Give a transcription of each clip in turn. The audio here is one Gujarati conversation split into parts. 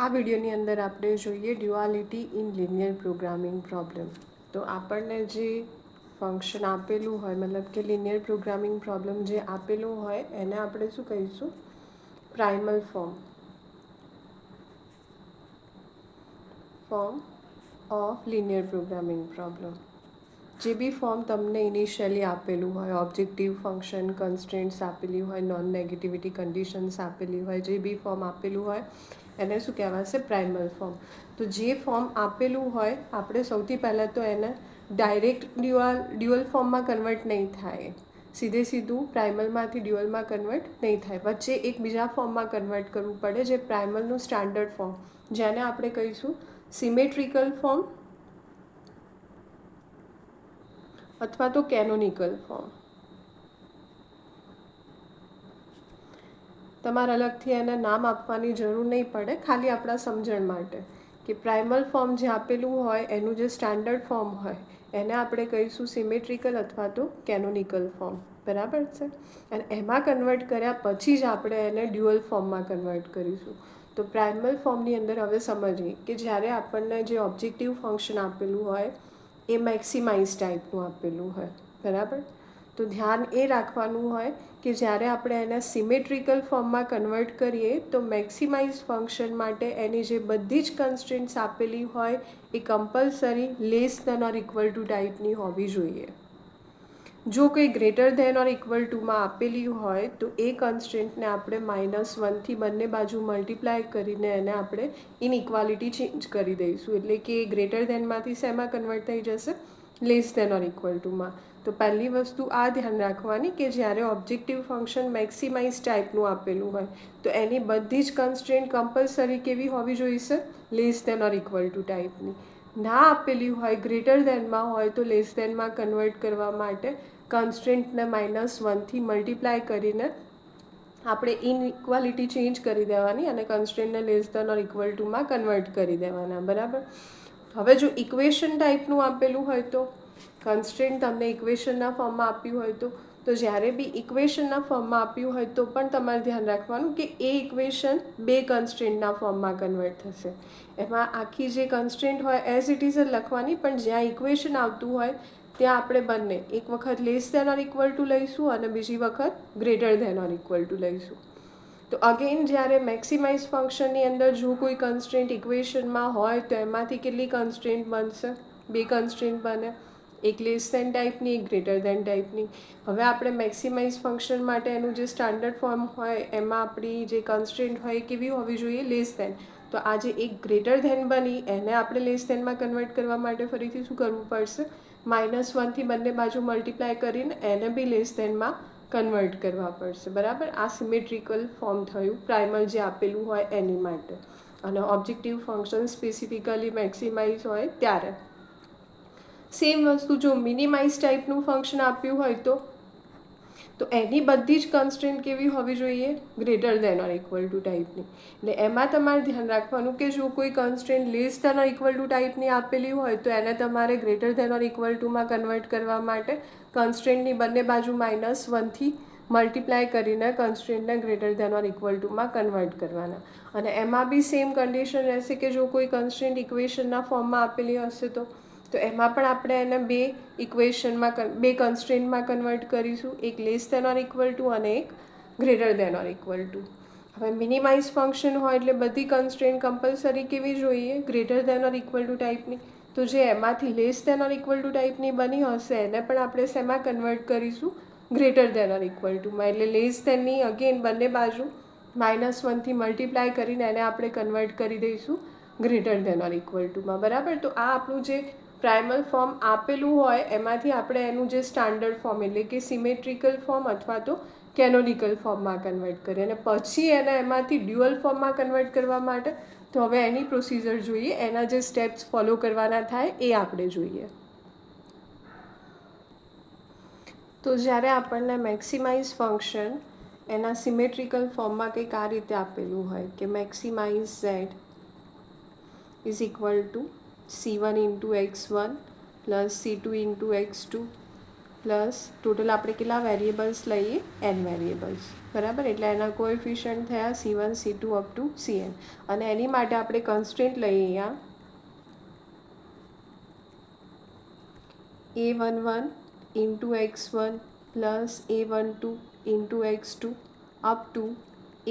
આ વિડીયોની અંદર આપણે જોઈએ duality in linear programming problem. તો આપણને જે ફંક્શન આપેલું હોય, મતલબ કે લિનિયર પ્રોગ્રામિંગ પ્રોબ્લેમ જે આપેલું હોય એને આપણે શું કહીશું? Primal form of linear programming problem. જે બી ફોર્મ તમને ઇનિશિયલી આપેલું હોય, ઓબ્જેક્ટિવ ફંક્શન કન્સ્ટ્રેન્ટ્સ આપેલી હોય, નોન નેગેટિવિટી કન્ડિશન્સ આપેલી હોય, જે બી ફોર્મ આપેલું હોય એને શું કહેવાશે? પ્રાઇમલ ફોર્મ. તો જે ફોર્મ આપેલું હોય આપણે સૌથી પહેલાં તો એને ડાયરેક્ટ ડ્યુઅલ ફોર્મમાં કન્વર્ટ નહીં થાય, સીધું પ્રાઇમલમાંથી ડ્યુઅલમાં કન્વર્ટ નહીં થાય, વચ્ચે એક બીજા ફોર્મમાં કન્વર્ટ કરવું પડે, જે પ્રાઇમલનું સ્ટાન્ડર્ડ ફોર્મ, જેને આપણે કહીશું સિમેટ્રિકલ ફોર્મ અથવા તો કેનોનિકલ ફોર્મ. તમારે અલગથી એને નામ આપવાની જરૂર નહીં પડે, ખાલી આપણા સમજણ માટે કે પ્રાઇમલ ફોર્મ જે આપેલું હોય એનું જે સ્ટાન્ડર્ડ ફોર્મ હોય એને આપણે કહીશું સિમેટ્રિકલ અથવા તો કેનોનિકલ ફોર્મ. બરાબર છે? અને એમાં કન્વર્ટ કર્યા પછી જ આપણે એને ડ્યુઅલ ફોર્મમાં કન્વર્ટ કરીશું. તો પ્રાઇમલ ફોર્મની અંદર હવે સમજીએ કે જ્યારે આપણને જે ઓબ્જેક્ટિવ ફંક્શન આપેલું હોય એ મેક્સિમાઇઝ ટાઈપનું આપેલું હોય. બરાબર? તો ધ્યાન એ રાખવાનું હોય કે જ્યારે આપણે એને સિમેટ્રિકલ ફોર્મમાં કન્વર્ટ કરીએ તો મેક્સિમાઇઝ ફંક્શન માટે એની જે બધી જ કન્સ્ટ્રેન્ટ્સ આપેલી હોય એ compulsory less than or equal to ટાઈપની હોવી જોઈએ. જો કંઈ ગ્રેટર ધેન ઓર ઇક્વલ ટુમાં આપેલી હોય તો એ કન્સ્ટ્રેન્ટને આપણે -1થી બંને બાજુ મલ્ટીપ્લાય કરીને એને આપણે ઇનઇક્વાલિટી ચેન્જ કરી દઈશું, એટલે કે ગ્રેટર ધેનમાંથી શેમાં કન્વર્ટ થઈ જશે? લેસ ધેન ઓર ઇક્વલ ટુમાં. તો પહેલી વસ્તુ આ ધ્યાન રાખવાની કે જ્યારે ઓબ્જેક્ટિવ ફંક્શન મેક્સિમાઇઝ ટાઈપનું આપેલું હોય તો એની બધી જ કન્સ્ટ્રેન્ટ કમ્પલસરી કેવી હોવી જોઈશે? Less than or equal to ટાઈપની. ના આપેલી હોય, ગ્રેટર ધેનમાં હોય તો લેસ ધેનમાં કન્વર્ટ કરવા માટે કન્સ્ટ્રેન્ટને -1થી મલ્ટીપ્લાય કરીને આપણે ઇનઇક્વાલિટી ચેન્જ કરી દેવાની અને કન્સ્ટ્રેન્ટને લેસ ધેન ઓર ઇક્વલ ટુમાં કન્વર્ટ કરી દેવાના. બરાબર? હવે જો ઇક્વેશન ટાઈપનું આપેલું હોય તો કન્સ્ટ્રેન્ટ તમને ઇક્વેશનના ફોર્મમાં આપ્યું હોય તો જ્યારે બી ઇક્વેશનના ફોર્મમાં આપ્યું હોય તો પણ તમારે ધ્યાન રાખવાનું કે એ ઇક્વેશન બે કન્સ્ટ્રેન્ટના ફોર્મમાં કન્વર્ટ થશે. એમાં આખી જે કન્સ્ટ્રેન્ટ હોય એઝ ઇટ ઇઝ જ લખવાની, પણ જ્યાં ઇક્વેશન આવતું હોય ત્યાં આપણે બંને એક વખત less than or equal to લઈશું અને બીજી વખત greater than or equal to લઈશું. તો અગેન જ્યારે મેક્સિમાઇઝ ફંક્શનની અંદર જો કોઈ કન્સ્ટ્રેન્ટ ઇક્વેશનમાં હોય તો એમાંથી કેટલી કન્સ્ટ્રેન્ટ બનશે? બે કન્સ્ટ્રેન્ટ બને, એક લેસ ધેન ટાઈપની, એક ગ્રેટર ધેન ટાઈપની. હવે આપણે મેક્સિમાઇઝ ફંક્શન માટે એનું જે સ્ટાન્ડર્ડ ફોર્મ હોય એમાં આપણી જે કન્સ્ટ્રેન્ટ હોય એ કેવી હોવી જોઈએ? Less than. તો આ જે એક ગ્રેટર ધેન બની એને આપણે લેસ ધેનમાં કન્વર્ટ કરવા માટે ફરીથી શું કરવું પડશે? -1થી બંને બાજુ મલ્ટીપ્લાય કરીને એને બી લેસ ધેનમાં કન્વર્ટ કરવા પડશે. બરાબર? આ સિમેટ્રિકલ ફોર્મ થયું પ્રાઇમલ જે આપેલું હોય એની માટે. અને ઓબ્જેક્ટિવ ફંક્શન સ્પેસિફિકલી મેક્સિમાઇઝ હોય ત્યારે. સેમ વસ્તુ જો મિનિમાઇઝ ટાઈપનું ફંક્શન આપ્યું હોય તો એની બધી જ કન્સ્ટ્રેન્ટ કેવી હોવી જોઈએ? Greater than or equal to ટાઈપની. એટલે એમાં તમારે ધ્યાન રાખવાનું કે જો કોઈ constraint less than or equal to ટાઈપની આપેલી હોય તો એને તમારે ગ્રેટર ધેન ઓર ઇક્વલ ટુમાં કન્વર્ટ કરવા માટે કન્સ્ટ્રેન્ટની બંને બાજુ -1થી મલ્ટીપ્લાય કરીને કન્સ્ટ્રેન્ટને ગ્રેટર ધેન ઓર ઇક્વલ ટુમાં કન્વર્ટ કરવાના. અને એમાં બી સેમ કન્ડિશન રહેશે કે જો કોઈ કન્સ્ટ્રેન્ટ ઇક્વેશનના ફોર્મમાં આપેલી હશે તો એમાં પણ આપણે એને બે કન્સ્ટ્રેન્ટમાં કન્વર્ટ કરીશું, એક less than or equal to અને એક greater than or equal to. હવે મિનિમાઇઝ ફંક્શન હોય એટલે બધી કન્સ્ટ્રેન્ટ કમ્પલસરી કેવી જોઈએ? Greater than or equal to ટાઈપની. તો જે એમાંથી less than or equal to ટાઈપની બની હશે એને પણ આપણે શેમાં કન્વર્ટ કરીશું? ગ્રેટર ધેન ઓર ઇક્વલ ટુમાં. એટલે લેસ ધેનની અગેન બંને બાજુ -1થી મલ્ટીપ્લાય કરીને એને આપણે કન્વર્ટ કરી દઈશું ગ્રેટર ધેન ઓર ઇક્વલ ટુમાં. બરાબર? તો આ આપણું જે પ્રાઇમલ ફોર્મ આપેલું હોય એમાંથી આપણે એનું જે સ્ટાન્ડર્ડ ફોર્મ એટલે કે સિમેટ્રિકલ ફોર્મ અથવા તો કેનોનિકલ ફોર્મમાં કન્વર્ટ કરીએ અને પછી એને એમાંથી ડ્યુઅલ ફોર્મમાં કન્વર્ટ કરવા માટે તો હવે એની પ્રોસિજર જોઈએ, એના જે સ્ટેપ્સ ફોલો કરવાના થાય એ આપણે જોઈએ. તો જ્યારે આપણને મેક્સિમાઇઝ ફંક્શન એના સિમેટ્રિકલ ફોર્મમાં કંઈક આ રીતે આપેલું હોય કે maximise z is equal to c1 × x1 + c2 × x2 plus total આપણે કેટલા વેરિયેબલ્સ લઈએ એન વેરિયેબલ્સ, બરાબર. એટલે એના કોએફિશિયન્ટ થયા C1 C2 up to Cn. અને એની માટે આપણે કન્સ્ટ્રેન્ટ લઈએ અહીંયા A11 into x1 plus A12 into x2 up to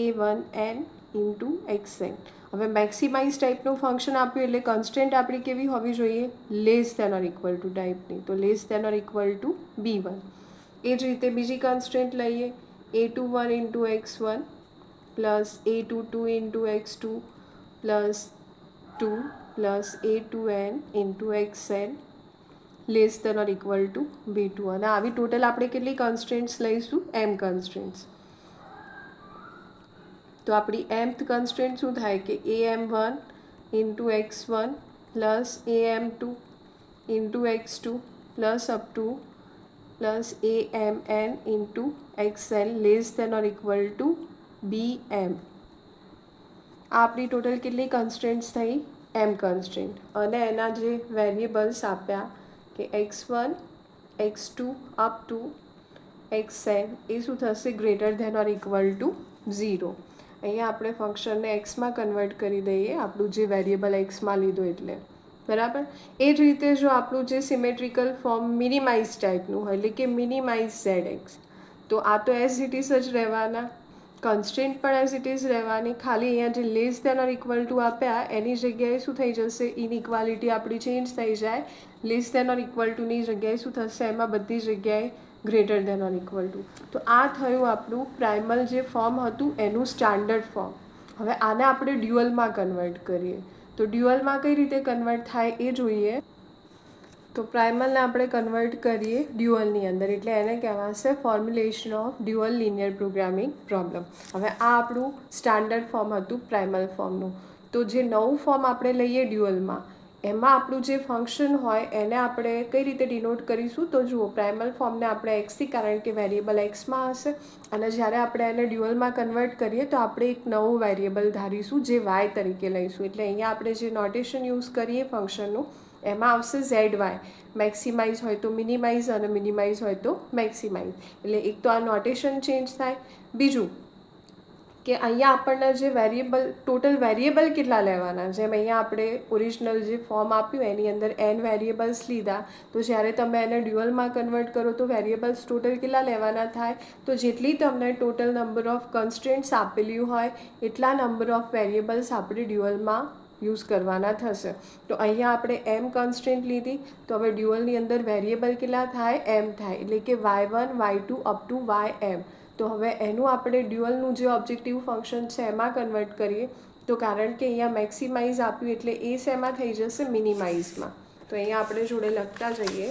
A1n into xn. હવે મેક્સિમાઇઝ ટાઈપનું ફંક્શન આપ્યું એટલે કન્સ્ટન્ટ આપણી કેવી હોવી જોઈએ, less than or equal to ટાઈપની, તો less than or equal to B1. એ જ રીતે બીજી કન્સ્ટન્ટ લઈએ A21 into x1 plus A22 into x2 plus 2 plus A2n into xn less than or equal to B2. અને આવી ટોટલ આપણે કેટલી કન્સ્ટન્ટ્સ લઈશું, m કન્સ્ટન્ટ્સ. તો આપણી mth કન્સ્ટન્ટ શું થાય કે am1 into x1 plus am2 into x2 plus up to plus amn into xn less than or equal to bm. આ આપણી ટોટલ કેટલી કન્સ્ટન્ટ્સ થઈ, m કન્સ્ટન્ટ. અને એના જે વેરિયેબલ્સ આપ્યા કે x1 x2 up two xn એ શું થશે, greater than or equal to 0. અહીંયા આપણે ફંક્શનને એક્સમાં કન્વર્ટ કરી દઈએ, આપણું જે વેરિયેબલ એક્સમાં લીધું એટલે, બરાબર. એ જ રીતે જો આપણું જે સિમેટ્રિકલ ફોર્મ મિનિમાઇઝ ટાઈપનું હોય એટલે કે મિનિમાઇઝ ZX, તો આ તો એઝ ઇટ ઇઝ જ રહેવાના, કન્સ્ટન્ટ પણ એઝ ઇટ ઇઝ રહેવાની. ખાલી અહીંયા જે less than or equal to આપ્યા એની જગ્યાએ શું થઈ જશે, ઇનઇક્વાલિટી આપણી ચેન્જ થઈ જાય. લેસ દેન ઓર ઇક્વલ ટુની જગ્યાએ શું થશે, એમાં બધી જગ્યાએ greater than or equal two. તો આ થયું આપણું પ્રાઇમલ જે ફોર્મ હતું એનું સ્ટાન્ડર્ડ ફોર્મ. હવે આને આપણે ડ્યુઅલમાં કન્વર્ટ કરીએ, તો ડ્યુઅલમાં કઈ રીતે કન્વર્ટ થાય એ જોઈએ. તો પ્રાઇમલને આપણે કન્વર્ટ કરીએ ડ્યુઅલની અંદર, એટલે એને કહેવાશે formulation of dual linear programming problem. હવે આ આપણું સ્ટાન્ડર્ડ ફોર્મ હતું પ્રાઇમલ ફોર્મનું. તો જે નવું ફોર્મ આપણે લઈએ ડ્યુઅલમાં, એમાં આપણું જે ફંક્શન હોય એને આપણે કઈ રીતે ડિનોટ કરીશું, તો જુઓ પ્રાઇમલ ફોર્મને આપણે એક્સથી, કારણ કે વેરિયેબલ એક્સમાં હશે, અને જ્યારે આપણે એને ડ્યુઅલમાં કન્વર્ટ કરીએ તો આપણે એક નવું વેરિયેબલ ધારીશું જે વાય તરીકે લઈશું. એટલે અહીંયા આપણે જે નોટેશન યુઝ કરીએ ફંક્શનનું એમાં આવશે ZY. મેક્સિમાઇઝ હોય તો મિનિમાઇઝ અને મિનિમાઇઝ હોય તો મેક્સિમાઇઝ. એટલે એક તો આ નોટેશન ચેન્જ થાય. બીજું કે અહીંયા આપણને જે વેરિયેબલ ટોટલ વેરિયેબલ કેટલા લેવાના, જેમ અહીંયા આપણે ઓરિજિનલ જે ફોર્મ આપ્યું એની અંદર n વેરિયેબલ્સ લીધા, તો જ્યારે તમે એને ડ્યુઅલમાં કન્વર્ટ કરો તો વેરિયેબલ્સ ટોટલ કેટલા લેવાના થાય, તો જેટલી તમને ટોટલ નંબર ઓફ કન્સ્ટન્ટ્સ આપેલી હોય એટલા નંબર ઓફ વેરિયેબલ્સ આપણે ડ્યુઅલમાં યુઝ કરવાના થશે. તો અહીંયા આપણે m કન્સ્ટન્ટ લીધી, તો હવે ડ્યુઅલની અંદર વેરિયેબલ કેટલા થાય, m થાય, એટલે કે y1 y2 up two ym. તો હવે એનું આપણે ડ્યુઅલનું જે ઓબ્જેક્ટિવ ફંક્શન છે એમાં કન્વર્ટ કરીએ, તો કારણ કે અહીંયા મેક્સિમાઇઝ આપ્યું એટલે એ શેમાં થઈ જશે, મિનિમાઇઝમાં. તો અહીંયા આપણે જોડે લખતા જઈએ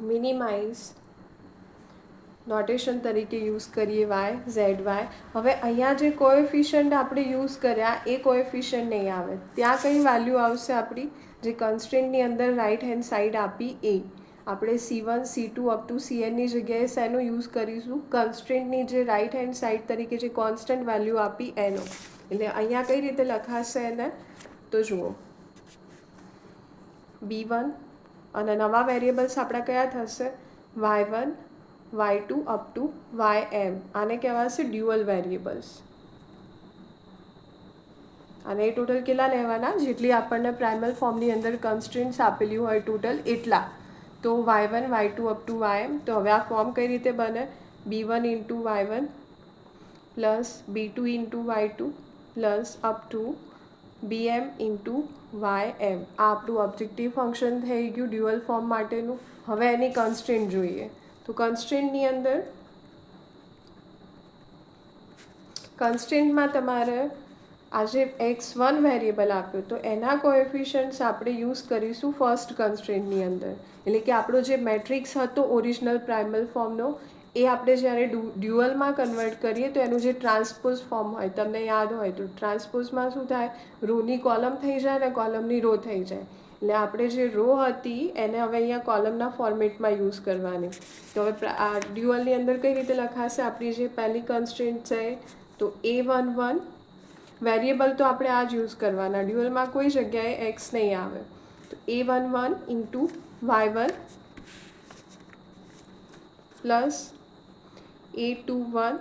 મિનિમાઇઝ નોટેશન તરીકે યુઝ કરીએ ZY. હવે અહીંયા જે કોએફિશિયન્ટ આપણે યુઝ કર્યા એ કોએફિશિયન્ટ નહીં આવે, ત્યાં કઈ વેલ્યુ આવશે આપણી, જે કન્સ્ટન્ટની અંદર રાઇટ હેન્ડ સાઈડ આપી એ. આપણે C1 C2 અપ ટુ Cnની જગ્યાએ શેનો યુઝ કરીશું, કન્સ્ટન્ટની જે રાઇટ હેન્ડ સાઈડ તરીકે જે કોન્સ્ટન્ટ વેલ્યુ આપી એનો. એટલે અહીંયા કઈ રીતે લખાશે એને, તો જુઓ B1 અને નવા વેરિયેબલ્સ આપણા કયા થશે, y1 y2 up two ym. આને કહેવાશે ડ્યુઅલ વેરિયેબલ્સ. અને એ ટોટલ કેટલા લેવાના, જેટલી આપણને પ્રાઇમલ ફોર્મની અંદર કન્સ્ટન્ટ્સ આપેલી હોય ટોટલ એટલા. તો y1 y2 up two ym. તો હવે આ ફોર્મ કઈ રીતે બને, b1 into y1 plus b2 into y2 plus up two bm into ym. આ આપણું ઓબ્જેક્ટિવ ફંક્શન થઈ ગયું ડ્યુઅલ ફોર્મ માટેનું. હવે એની કન્સ્ટન્ટ જોઈએ, તો કન્સ્ટન્ટની અંદર કન્સ્ટન્ટમાં તમારે આ જે x1 વેરિયેબલ આપ્યો તો એના કોએફિશિયન્ટ્સ આપણે યુઝ કરીશું ફર્સ્ટ કન્સ્ટ્રેન્ટની અંદર. એટલે કે આપણો જે મેટ્રિક્સ હતો ઓરિજિનલ પ્રાઇમલ ફોર્મનો એ આપણે જ્યારે ડ્યુઅલમાં કન્વર્ટ કરીએ તો એનું જે ટ્રાન્સપોઝ ફોર્મ હોય, તમને યાદ હોય તો ટ્રાન્સપોઝમાં શું થાય, રોની કોલમ થઈ જાય ને કોલમની રો થઈ જાય. એટલે આપણે જે રો હતી એને હવે અહીંયા કોલમના ફોર્મેટમાં યુઝ કરવાની. તો હવે આ ડ્યુઅલની અંદર કઈ રીતે લખાશે, આપણી જે પહેલી કન્સ્ટ્રેન્ટ છે તો A11 વેરિયેબલ તો આપણે આ જ યુઝ કરવાના, ડ્યુઅલમાં કોઈ જગ્યાએ એક્સ નહીં આવે. તો A11 into Y1 plus A21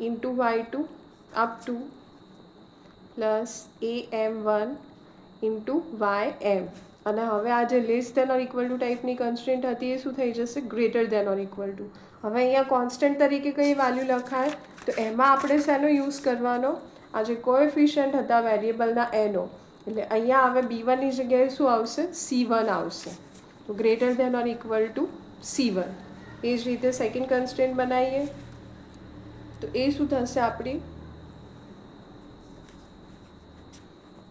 into Y2 up to plus AM1 into YM. અને હવે આ જે less than or equal to ટાઈપની કન્સ્ટ્રેન્ટ હતી એ શું થઈ જશે? Greater than or equal to. હવે અહીંયા કોન્સ્ટન્ટ તરીકે કઈ વેલ્યુ લખાય? તો એમાં આપણે શેનો યુઝ કરવાનો? આ જે કોએફિશિયન્ટ હતા વેરિયેબલના એનો. એટલે અહીંયા હવે B1ની જગ્યાએ શું આવશે? C1 આવશે. તો greater than or equal two C1. એ જ રીતે સેકન્ડ કન્સ્ટ્રેન્ટ બનાવીએ તો એ શું થશે આપણી?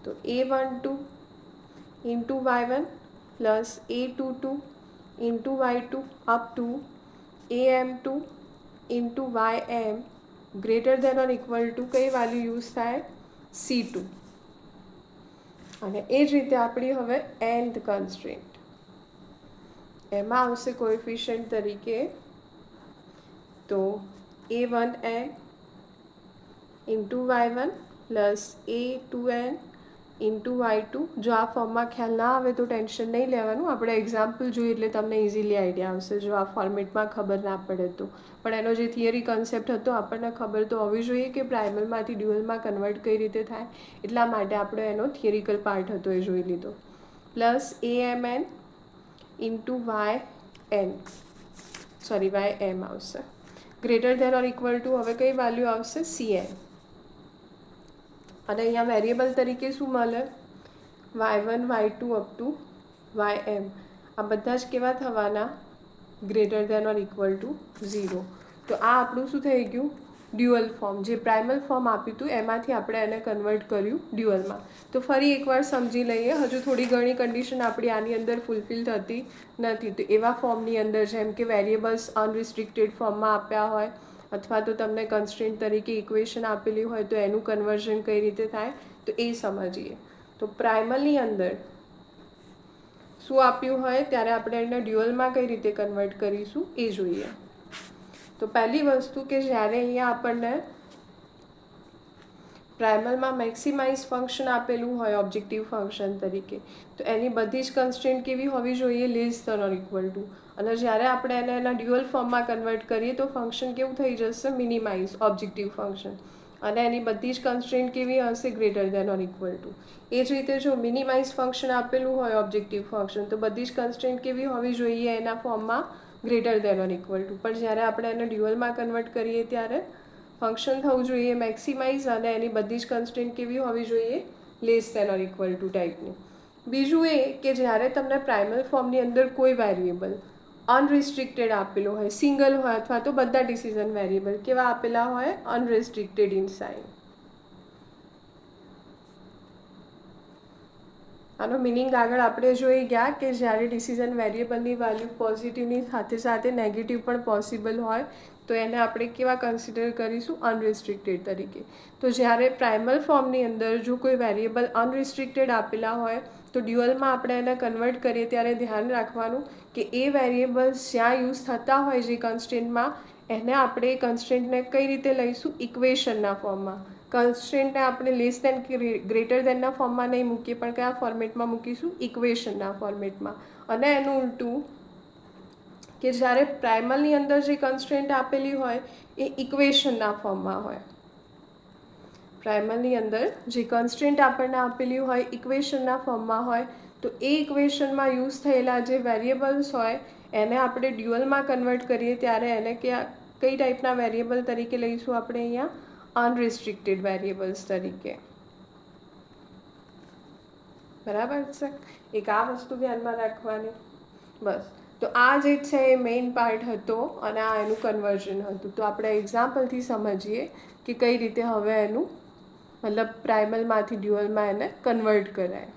તો A12 into Y1 plus A22 into Y2 up two AM2 into YM greater than or equal two કઈ વેલ્યુ યુઝ થાય? C2. અને એ જ રીતે આપણી હવે nth કન્સ્ટ્રેન્ટ, એમાં આવશે કોએફિશિયન્ટ તરીકે તો A1n into Y1 plus A2n into Y2. જો આ ફોર્મમાં ખ્યાલ ના આવે તો ટેન્શન નહીં લેવાનું, આપણે એક્ઝામ્પલ જોઈએ એટલે તમને ઇઝીલી આઈડિયા આવશે જો આ ફોર્મેટમાં ખબર ના પડે તો. પણ એનો જે થિયરી કન્સેપ્ટ હતો આપણને ખબર તો હોવી જોઈએ કે પ્રાઇમલમાંથી ડ્યુઅલમાં કન્વર્ટ કઈ રીતે થાય, એટલા માટે આપણે એનો થિયરિકલ પાર્ટ હતો એ જોઈ લીધો. પ્લસ AMN ઇન્ટુ YM આવશે. Greater than or equal to હવે કઈ વેલ્યુ આવશે? CN. અને અહીંયા વેરિયેબલ તરીકે શું મળે? Y1 Y2 up two YM. આ બધા જ કેવા થવાના? Greater than or equal to 0. તો આ આપણું શું થઈ ગયું? Dual form. જે પ્રાઇમલ ફોર્મ આપ્યું હતું એમાંથી આપણે એને કન્વર્ટ કર્યું ડ્યુઅલમાં. તો ફરી એકવાર સમજી લઈએ, હજુ થોડી ઘણી કન્ડિશન આપણી આની અંદર ફૂલફિલ થતી નથી. તો એવા ફોર્મની અંદર જેમ કે વેરિયેબલ્સ અનરિસ્ટ્રિક્ટેડ ફોર્મમાં આપ્યા હોય અથવા તો તમને કન્સ્ટ્રેન્ટ તરીકે ઇક્વેશન આપેલી હોય તો એનું કન્વર્ઝન કઈ રીતે થાય તો એ સમજીએ. તો પ્રાઇમલની અંદર શું આપ્યું હોય ત્યારે આપણે એને ડ્યુઅલમાં કઈ રીતે કન્વર્ટ કરીશું એ જોઈએ. તો પહેલી વસ્તુ કે જ્યારે અહીંયા આપણને પ્રાઇમલમાં મેક્સિમાઇઝ ફંક્શન આપેલું હોય ઓબ્જેક્ટિવ ફંક્શન તરીકે, તો એની બધી જ કન્સ્ટ્રેન્ટ કેવી હોવી જોઈએ? Less than or equal to. અને જ્યારે આપણે એને એના ડ્યુઅલ ફોર્મમાં કન્વર્ટ કરીએ તો ફંક્શન કેવું થઈ જશે? Minimize objective function. અને એની બધી જ કન્સ્ટ્રેન્ટ કેવી હશે? Greater than or equal to. એ જ રીતે જો મિનિમાઇઝ ફંક્શન આપેલું હોય ઓબ્જેક્ટિવ ફંક્શન તો બધી જ કન્સ્ટ્રેન્ટ કેવી હોવી જોઈએ એના ફોર્મમાં? Greater than or equal two. પણ જ્યારે આપણે એને ડ્યુઅલમાં કન્વર્ટ કરીએ ત્યારે ફંક્શન થવું જોઈએ મેક્સિમાઇઝ અને એની બધી જ કન્સ્ટ્રેન્ટ કેવી હોવી જોઈએ? Less than or equal to ટાઈપની. બીજું એ કે જ્યારે તમને પ્રાઇમલ ફોર્મની અંદર કોઈ વેરિયેબલ અનરિસ્ટ્રિક્ટેડ આપેલો હોય, સિંગલ હોય અથવા તો બધા ડિસિઝન વેરિયેબલ કેવા આપેલા હોય? અનરિસ્ટ્રિક્ટેડ ઇન સાઇન. આનો મિનિંગ આગળ આપણે જોઈ ગયા કે જ્યારે ડિસિઝન વેરિયેબલની વેલ્યુ પોઝિટિવની સાથે સાથે નેગેટિવ પણ પોસિબલ હોય તો એને આપણે કેવા કન્સિડર કરીશું? અનરિસ્ટ્રિક્ટેડ તરીકે. તો જ્યારે પ્રાઇમલ ફોર્મની અંદર જો કોઈ વેરિયેબલ અનરિસ્ટ્રિક્ટેડ આપેલા હોય તો ડ્યુઅલમાં આપણે એને કન્વર્ટ કરીએ ત્યારે ધ્યાન રાખવાનું કે એ વેરિયેબલ્સ જ્યાં યુઝ થતા હોય જે કન્સ્ટ્રેન્ટમાં એને આપણે એ કન્સ્ટ્રેન્ટને કઈ રીતે લઈશું? ઇક્વેશનના ફોર્મમાં. કન્સ્ટ્રેન્ટને આપણે લેસ દેન ગ્રેટર દેનના ફોર્મમાં નહીં મૂકીએ પણ કયા ફોર્મેટમાં મૂકીશું? ઇક્વેશનના ફોર્મેટમાં. અને એનું ઉલટું કે જ્યારે પ્રાઇમલની અંદર જે કન્સ્ટ્રેન્ટ આપેલી હોય એ ઇક્વેશનના ફોર્મમાં હોય. પ્રાઇમલની અંદર જે કન્સ્ટ્રેન્ટ આપણને આપેલી હોય ઇક્વેશનના ફોર્મમાં હોય તો એ ઇક્વેશનમાં યુઝ થયેલા જે વેરિયેબલ્સ હોય એને આપણે ડ્યુઅલમાં કન્વર્ટ કરીએ ત્યારે એને કઈ ટાઈપના વેરિયેબલ તરીકે લઈશું આપણે અહીંયા? અનરિસ્ટ્રિક્ટેડ વેરિયેબલ્સ તરીકે. બરાબર છે? એક આ વસ્તુ ધ્યાનમાં રાખવાની. બસ. તો આ જે છે એ મેઇન પાર્ટ હતો અને આ એનું કન્વર્ઝન હતું. તો આપણે એક્ઝામ્પલથી સમજીએ કે કઈ રીતે હવે એનું મતલબ પ્રાઇમલમાંથી ડ્યુઅલમાં એને કન્વર્ટ કરાય.